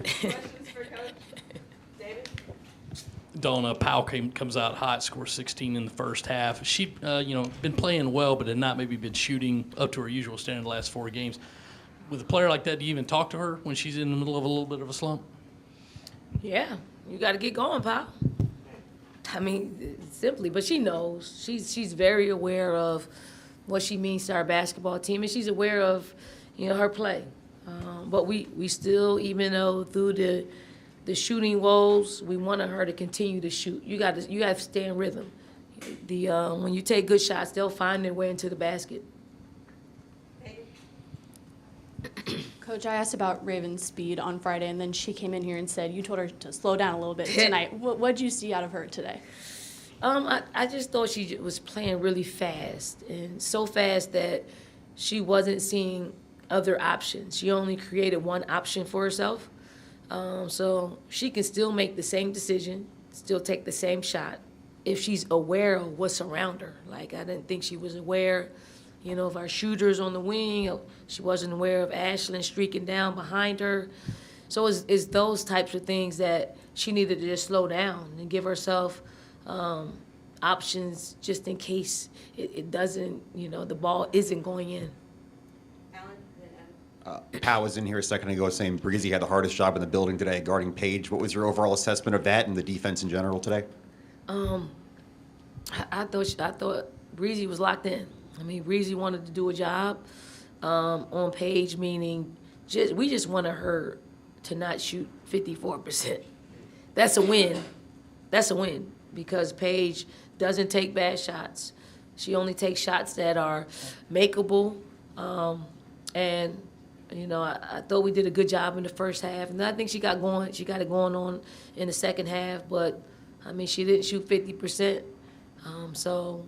Questions for Coach David? Donna Powell comes out hot, scores 16 in the first half. She, been playing well, but had not maybe been shooting up to her usual standard the last 4 games. With a player like that, do you even talk to her when she's in the middle of a little bit of a slump? Yeah, you got to get going, pal. I mean, simply, but she knows. She's very aware of what she means to our basketball team, and she's aware of, her play. But we still, even though through the shooting woes, we wanted her to continue to shoot. You got to stay in rhythm. When you take good shots, they'll find their way into the basket. Coach, I asked about Raven's speed on Friday, and then she came in here and said you told her to slow down a little bit tonight. What did you see out of her today? I just thought she was playing really fast, and so fast that she wasn't seeing other options. She only created one option for herself. So she can still make the same decision, still take the same shot, if she's aware of what's around her. Like, I didn't think she was aware, of our shooters on the wing. She wasn't aware of Ashlyn streaking down behind her. So it's those types of things that she needed to just slow down and give herself options just in case it doesn't, the ball isn't going in. Pat was in here a second ago saying Breezy had the hardest job in the building today guarding Paige. What was your overall assessment of that and the defense in general today? I thought Breezy was locked in. I mean, Breezy wanted to do a job on Paige, meaning we just wanted her to not shoot 54%. That's a win. That's a win because Paige doesn't take bad shots. She only takes shots that are makeable, and I thought we did a good job in the first half, and I think she got it going on in the second half. But I mean, she didn't shoot 50%, so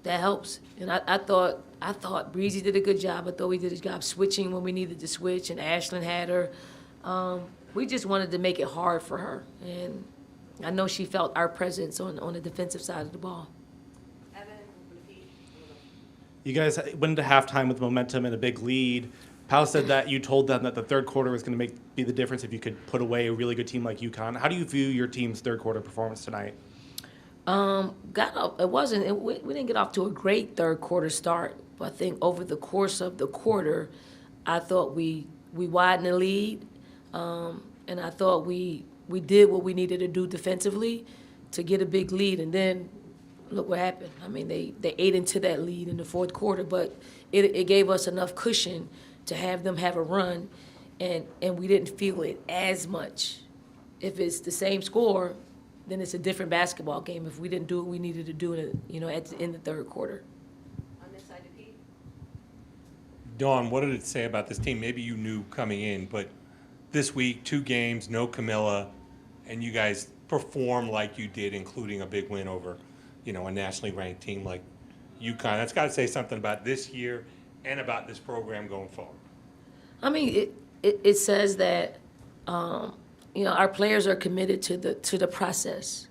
that helps. And I thought Breezy did a good job. I thought we did a job switching when we needed to switch, and Ashlyn had her. We just wanted to make it hard for her, and I know she felt our presence on the defensive side of the ball. You guys went into halftime with momentum and a big lead. Powell said that you told them that the third quarter was going to be the difference if you could put away a really good team like UConn. How do you view your team's third quarter performance tonight? We didn't get off to a great third quarter start, but I think over the course of the quarter, I thought we widened the lead, and I thought we did what we needed to do defensively to get a big lead, and then look what happened. I mean, they ate into that lead in the fourth quarter, but it gave us enough cushion to have them have a run, and we didn't feel it as much. If it's the same score, then it's a different basketball game. If we didn't do what we needed to do in the third quarter. On this side of Pete. Dawn, what did it say about this team? Maybe you knew coming in, but this week, 2 games, no Camilla, and you guys perform like you did, including a big win over a nationally ranked team like UConn. That's got to say something about this year and about this program going forward. I mean, it says that our players are committed to the process,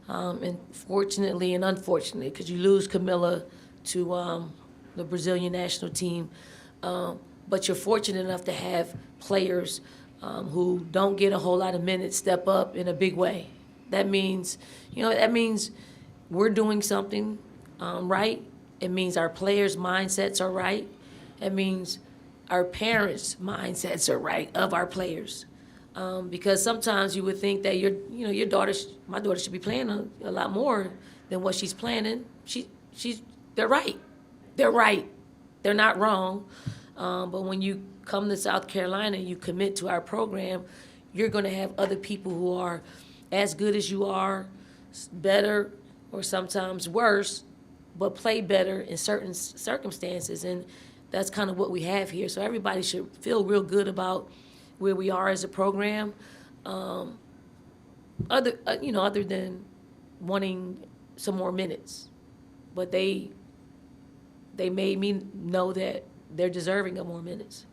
and fortunately and unfortunately, because you lose Camilla to the Brazilian national team, but you're fortunate enough to have players who don't get a whole lot of minutes step up in a big way. That means we're doing something right. It means our players' mindsets are right. It means our parents' mindsets are right of our players. Because sometimes you would think that my daughter should be playing a lot more than what she's playing. They're right. They're right. They're not wrong. But when you come to South Carolina and you commit to our program, you're going to have other people who are as good as you are, better, or sometimes worse, but play better in certain circumstances. And that's kind of what we have here. So everybody should feel real good about where we are as a program, other than wanting some more minutes. But they made me know that they're deserving of more minutes.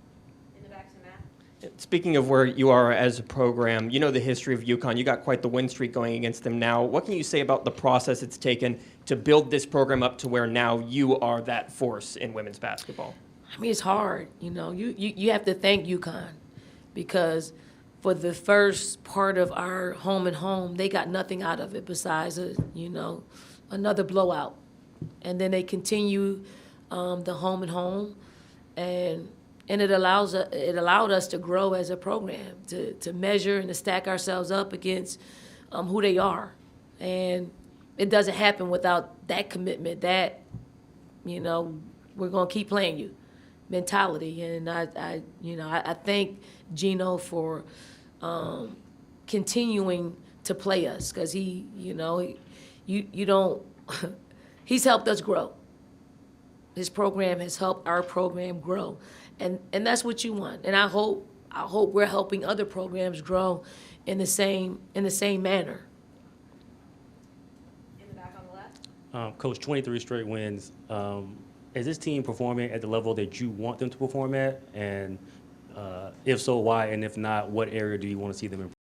In the back to Matt. Speaking of where you are as a program, you know the history of UConn. You got quite the win streak going against them now. What can you say about the process it's taken to build this program up to where now you are that force in women's basketball? I mean, it's hard, you have to thank UConn because for the first part of our home and home, they got nothing out of it besides, another blowout. And then they continue the home and home, and it allowed us to grow as a program, to measure and to stack ourselves up against who they are. And it doesn't happen without that commitment, that, we're going to keep playing you mentality. And I thank Gino for continuing to play us because you don't, he's helped us grow. His program has helped our program grow. And that's what you want. And I hope we're helping other programs grow in the same manner. In the back on the left. Coach, 23 straight wins. Is this team performing at the level that you want them to perform at? And if so, why? And if not, what area do you want to see them improve?